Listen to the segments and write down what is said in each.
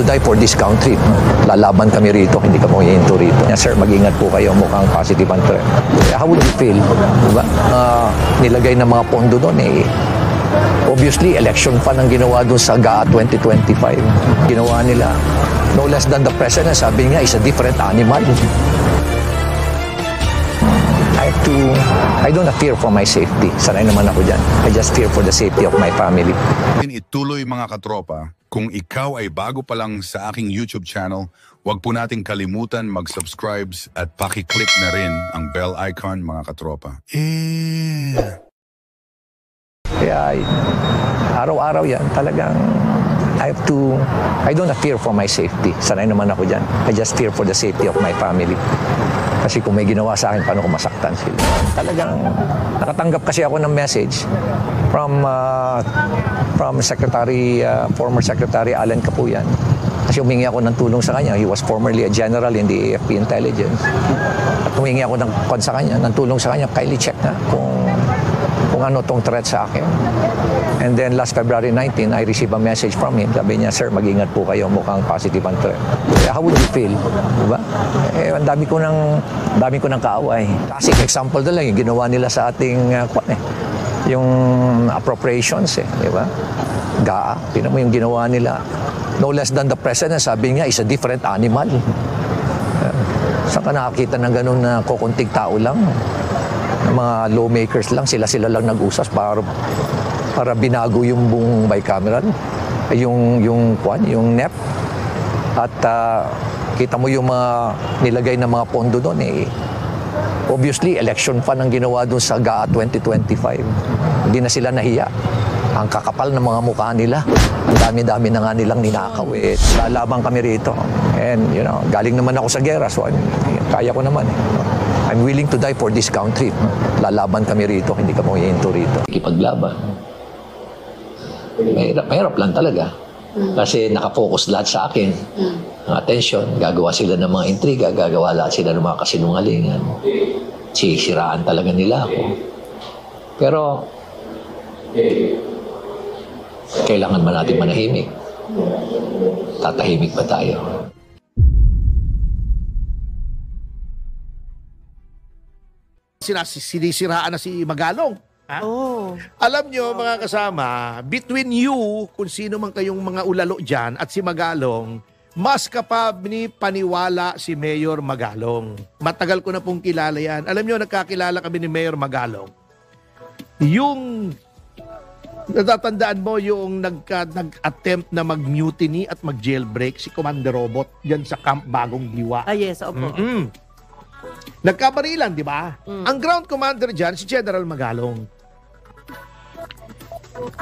to die for this country. Lalaban kami rito, hindi kami hihinto rito. Yes, sir, mag-ingat po kayo, mukhang positive ang threat. How would you feel? Diba? Nilagay ng mga pondo doon obviously, election fund ang ginawa doon sa GAA 2025. Ginawa nila. No less than the president, sabi niya, is a different animal. I don't fear for my safety. Sanay naman ako dyan. I just fear for the safety of my family. Ituloy mga katropa, kung ikaw ay bago pa lang sa aking YouTube channel, huwag po nating kalimutan mag-subscribe at paki-click na rin ang bell icon mga katropa. Kaya araw-araw yan, talagang I don't fear for my safety. Sanay naman ako dyan. I just fear for the safety of my family. Kasi kung may ginawa sa akin, paano ko masaktan sila? Talagang nakatanggap kasi ako ng message from former Secretary Alan Capuyan. Kasi humingi ako ng tulong sa kanya. He was formerly a general in the AFP Intelligence. At humingi ako ng tulong sa kanya, kindly check na kung ano tong threat sa akin. And then last February 19, I received a message from him. Sabi niya, sir, mag-ingat po kayo, mukhang positive ang threat. How would you feel? Diba? Ang dami ko ng kaaway. Classic example na lang, yung ginawa nila sa ating yung appropriations, diba? GAA, tinan mo yung ginawa nila. No less than the president, sabi niya, is a different animal. Saan ka nakakita ng ganun na kukunting tao lang? Mga lawmakers lang, sila lang nag-usas para binago yung buong bicameral, yung NEP. At kita mo yung mga nilagay na mga pondo doon obviously election fund ang ginawa doon sa GAA 2025. Hindi na sila nahiya. Ang kakapal ng mga mukha nila. Ang dami-dami na nga nilang ninakaw. Lalaban kami rito. And galing naman ako sa gera, so kaya ko naman. I'm willing to die for this country. Lalaban kami rito, hindi kami hihinto rito. Ikipaglaban. Mahirap lang talaga. Kasi nakafocus lahat sa akin. Ang attention, gagawa sila ng mga intriga, gagawa lahat sila ng mga kasinungalingan. Sisiraan talaga nila ako. Pero, kailangan ba natin manahimik? Tatahimik ba tayo? Sinisiraan na si Magalong. Oh. Alam nyo, mga kasama, between you, kung sino man kayong mga ulalo dyan, at si Magalong, mas kapab ni paniwala si Mayor Magalong. Matagal ko na pong kilala yan. Alam nyo, nagkakilala kami ni Mayor Magalong. Yung, natatandaan mo yung nag-attempt na mag-mutiny at mag-jailbreak si Commander Robot dyan sa Camp Bagong Diwa. Ah, yes, opo. Nagkabarilan, di ba? Ang ground commander dyan, si General Magalong.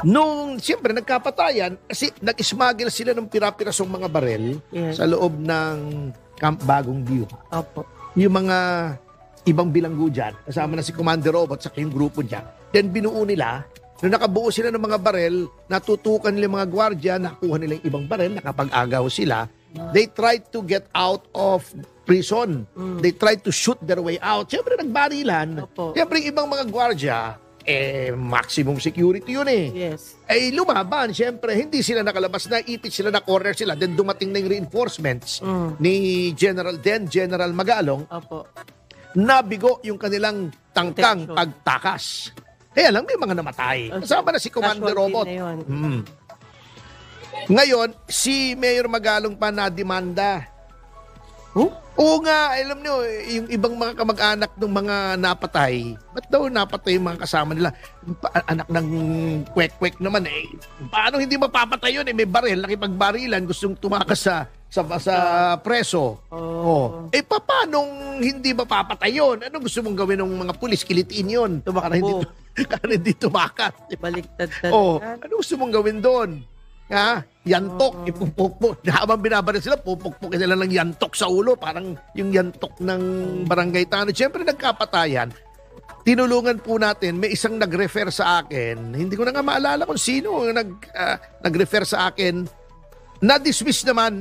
Nung, siyempre, nagkapatayan, kasi nag-smuggle sila ng pira-pirasong mga barel sa loob ng Camp Bagong Diwa. Opo. Yung mga ibang bilanggo dyan, kasama na si Commander Robot sa yung grupo dyan. Then binuo nila, nung nakabuo sila ng mga barel, natutukan nila mga gwardya, nakuha nila yung ibang barel, nakapag-agaw sila. They tried to get out of prison. They tried to shoot their way out. Siyempre, nagbarilan. Opo. Siyempre, yung ibang mga gwardya, maximum security yun Yes. Lumaban, siyempre, hindi sila nakalabas na, ipit sila na corner sila. Then dumating na yung reinforcements ni General Magalong. Opo. Nabigo yung kanilang tangkang Protection. pagtakas. Kaya lang, may mga namatay. Kasama na si Commander Casualty Robot. na yun. Ngayon, si Mayor Magalong pa na-demanda. Oo nga, alam nyo, yung ibang mga kamag-anak ng mga napatay, ba't daw napatay yung mga kasama nila? Anak ng kwek-kwek naman paano hindi mapapatay yun? May baril, nakipagbarilan, gustong tumakas sa preso. Paano hindi mapapatay yun? Ano gusto mong gawin ng mga pulis? Kilitiin yun. Para hindi tumakas. Baliktad talaga. Ano gusto mong gawin doon? Yantok, ipupukpuk. Habang binabaril sila, pupukpukin nila ng yantok sa ulo. Parang yung yantok ng barangay tanod. Siyempre, nagkapatayan. Tinulungan po natin, may isang nag-refer sa akin. Hindi ko na nga maalala kung sino nag-refer sa akin. Napadismiss naman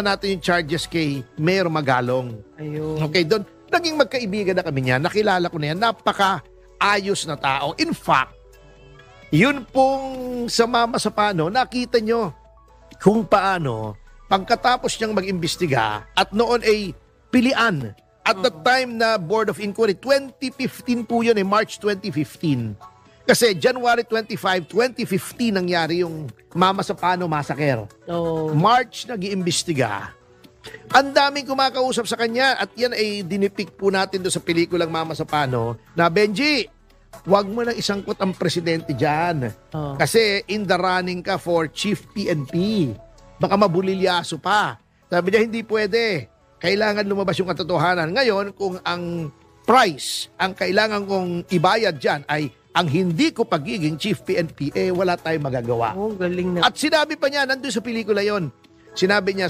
natin yung charges kay Mayor Magalong. Ayun. Okay, doon. Naging magkaibigan na kami niya. Nakilala ko na yan. Napaka-ayos na tao. In fact, yun pong sa Mama sa Pano, nakita nyo kung paano pagkatapos niyang mag-imbestiga at noon ay pilian. At the time na Board of Inquiry, 2015 po yun, March 2015. Kasi January 25, 2015 nangyari yung Mama Sapano Massacre. Oh. March nag-iimbestiga. Ang daming kumakausap sa kanya at yan ay dinipik po natin doon sa pelikulang Mama Sapano na, Benji, wag mo nang isangkot ang presidente dyan. Oh. Kasi in the running ka for Chief PNP. Baka mabulilyaso pa. Sabi niya, hindi pwede. Kailangan lumabas yung katotohanan. Ngayon, kung ang price, ang kailangan kong ibayad dyan ay ang hindi ko pagiging Chief PNP, wala tayong magagawa. Oh, galing na. At sinabi pa niya, nandun sa pelikula yon. Sinabi niya,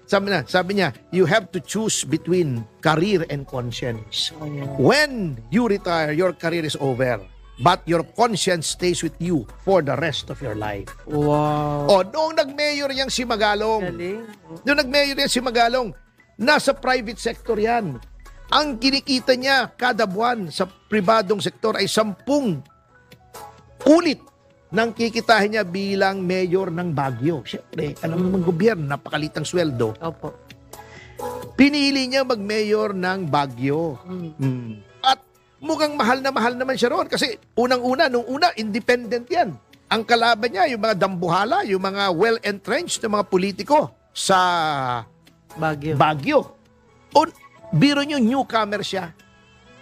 sabi niya, you have to choose between career and conscience. Ayan. When you retire, your career is over. But your conscience stays with you for the rest of your life. Wow. O, noong nag-mayor yang si Magalong, Galing. noong nag-mayor yan si Magalong, nasa private sector yan. Ang kinikita niya kada buwan sa pribadong sektor ay 10 ulit ng kikitahin niya bilang mayor ng Baguio. Siyempre, alam naman gobyerno, napakalitang sweldo. Opo. Pinili niya mag-mayor ng Baguio. At mukhang mahal naman siya roon. Kasi nung una, independent yan. Ang kalaban niya, yung mga dambuhala, yung mga well-entrenched na mga politiko sa Baguio. Biro niyo, newcomer siya.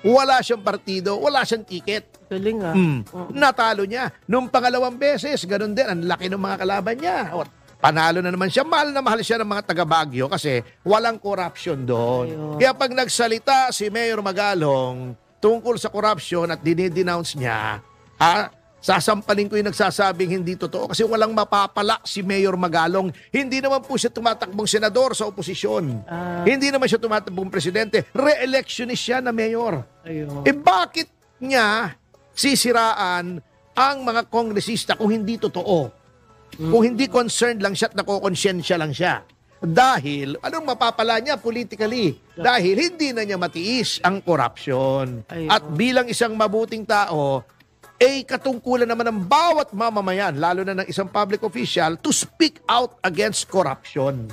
Wala siyang partido, wala siyang ticket. Galing ah. Natalo niya. Nung pangalawang beses, ganun din, ang laki ng mga kalaban niya. O, panalo na naman siya. Mahal na mahal siya ng mga taga Baguio kasi walang corruption doon. Ayun. Kaya pag nagsalita si Mayor Magalong tungkol sa corruption at dinidenounce niya, sasampalin ko yung nagsasabing hindi totoo kasi walang mapapala si Mayor Magalong. Hindi naman po siya tumatakbong senador sa oposisyon. Hindi naman siya tumatakbong presidente. Re-electionist siya na mayor. Ayun. Bakit niya sisiraan ang mga kongresista kung hindi totoo? Kung hindi concerned lang siya at nakokonsensya lang siya. Dahil, anong mapapala niya politically? Dahil hindi na niya matiis ang corruption. Ayun. At bilang isang mabuting tao, katungkulan naman ng bawat mamamayan, lalo na ng isang public official, to speak out against corruption.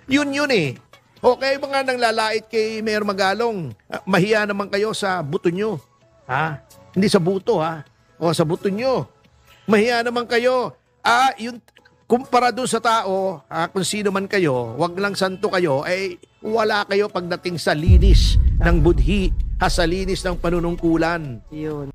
Yun eh. Okay, mga nang lalait kay Mayor Magalong, mahiya naman kayo sa buto nyo. Hindi sa buto, O sa buto nyo. Mahiya naman kayo. Yun, kumpara doon sa tao, kung sino man kayo, wag lang santo kayo, wala kayo pagdating sa linis ng budhi, sa linis ng panunungkulan. Yun.